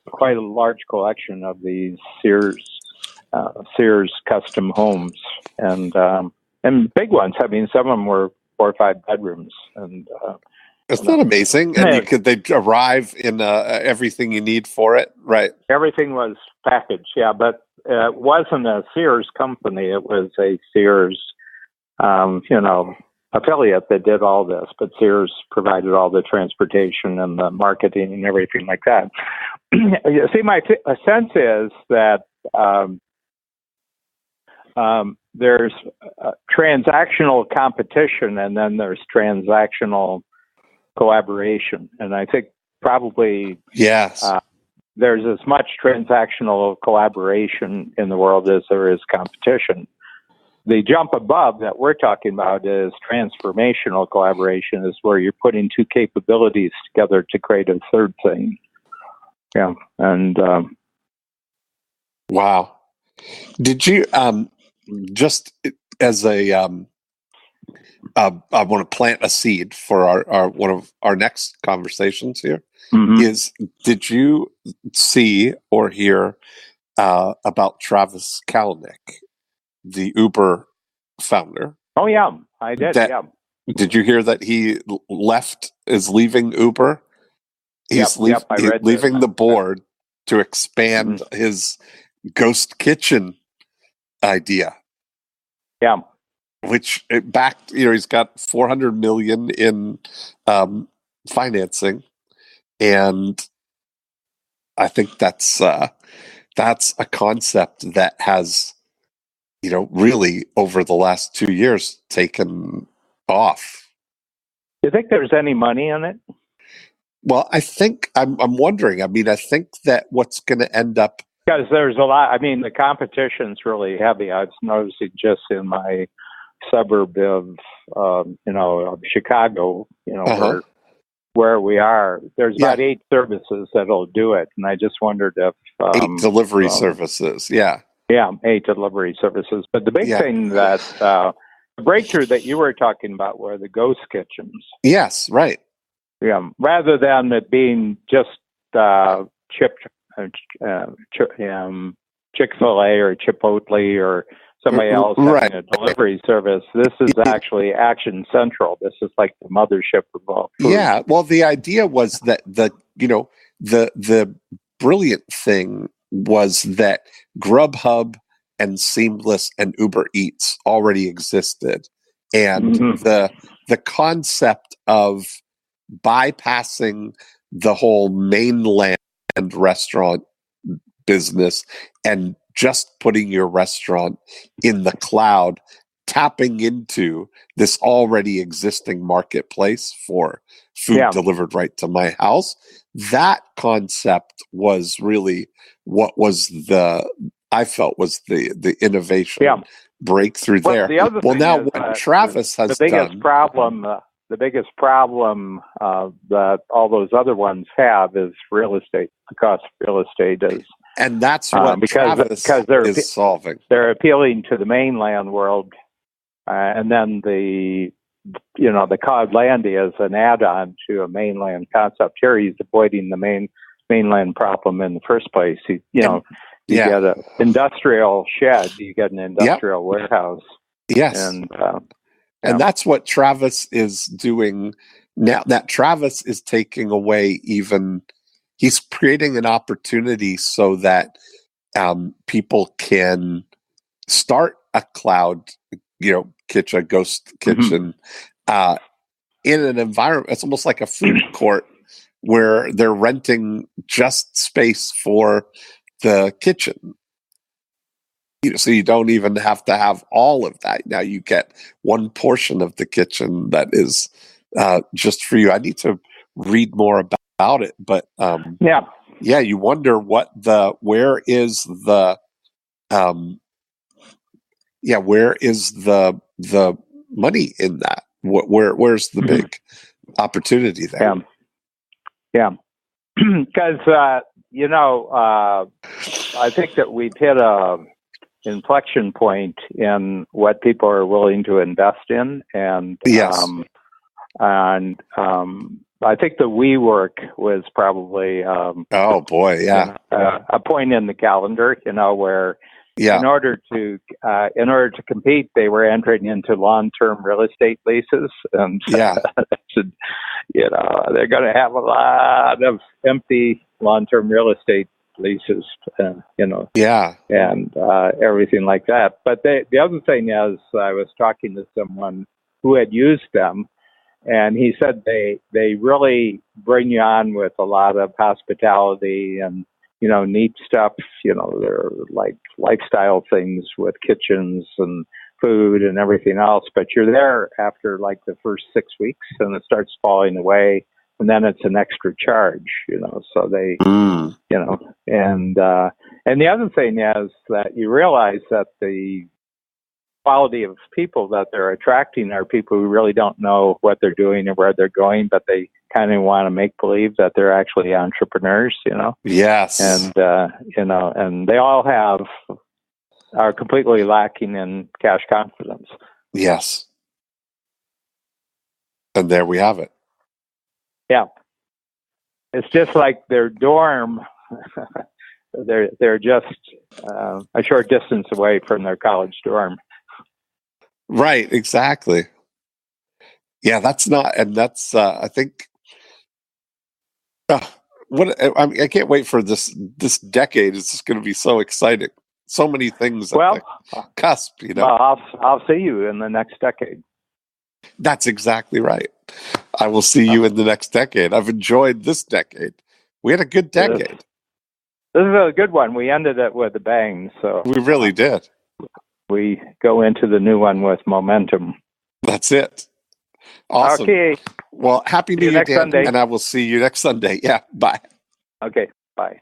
quite a large collection of these Sears custom homes, and big ones. I mean, some of them were 4 or 5 bedrooms, and isn't that amazing? And they arrive in everything you need for it, right? Everything was packaged, yeah, but it wasn't a Sears company. It was a Sears, affiliate that did all this, but Sears provided all the transportation and the marketing and everything like that. You see, my sense is that there's transactional competition, and then there's transactional collaboration. And I think probably yes, there's as much transactional collaboration in the world as there is competition. The jump above that we're talking about is transformational collaboration, is where you're putting two capabilities together to create a third thing. Yeah. And wow. Did you just as a I want to plant a seed for our one of our next conversations here. Is did you see or hear about Travis Kalanick, the Uber founder? Oh yeah, I did. Did you hear that he is leaving Uber? He's leaving the board to expand his ghost kitchen idea. Yeah. Which he's got $400 million in financing, and I think that's a concept that has, really over the last 2 years taken off. Do you think there's any money in it? Well, I think I'm wondering. I mean, I think that what's going to end up Because there's a lot. I mean, the competition's really heavy. I've noticed it just in my suburb of, of Chicago. Where we are. There's about 8 services that'll do it, and I just wondered if 8 delivery services. Yeah, 8 delivery services. But the big thing that the breakthrough that you were talking about were the ghost kitchens. Yes, right. Yeah, rather than it being just Chick-fil-A or Chipotle or somebody else having a delivery service. This is actually Action Central. This is like the mothership of all food. Yeah, well, the idea was that the brilliant thing was that Grubhub and Seamless and Uber Eats already existed, and the concept of bypassing the whole mainland restaurant business and just putting your restaurant in the cloud, tapping into this already existing marketplace for food delivered right to my house. That concept was really what was I felt was the innovation breakthrough there. Well, now what Travis has done. The biggest problem that all those other ones have is real estate. The cost of real estate is. And that's what Travis is solving. They're appealing to the mainland world, and then the Cloudlandia is an add-on to a mainland concept. Here, he's avoiding the mainland problem in the first place. You get an industrial shed, you get an industrial warehouse. Yes, and that's what Travis is doing now. That Travis is taking away he's creating an opportunity so that people can start a cloud, kitchen, a ghost kitchen, in an environment. It's almost like a food court where they're renting just space for the kitchen. So you don't even have to have all of that. Now you get one portion of the kitchen that is just for you. I need to read more about it, but you wonder where is the money in that? Where's the big opportunity there? Because I think that we've hit a inflection point in what people are willing to invest in, and I think the WeWork was probably a point in the calendar, where in order to compete, they were entering into long-term real estate leases, and they're going to have a lot of empty long-term real estate leases, and everything like that. But the other thing is, I was talking to someone who had used them, and he said they really bring you on with a lot of hospitality and neat stuff. They're like lifestyle things with kitchens and food and everything else. But you're there after like the first 6 weeks, and it starts falling away, and then it's an extra charge. So they, and the other thing is that you realize that the quality of people that they're attracting are people who really don't know what they're doing or where they're going, but they kind of want to make believe that they're actually entrepreneurs, Yes. And, and they all are completely lacking in cash confidence. Yes. And there we have it. Yeah. It's just like their dorm. They're just a short distance away from their college dorm. Right, exactly. Yeah, I think. I can't wait for this decade. It's just going to be so exciting. So many things at the cusp. Well, I'll see you in the next decade. That's exactly right. I will see you in the next decade. I've enjoyed this decade. We had a good decade. This is a good one. We ended it with a bang. So we really did. We go into the new one with momentum. That's it. Awesome. Okay. Well, happy New Year, Dan, and I will see you next Sunday. Yeah, bye. Okay, bye.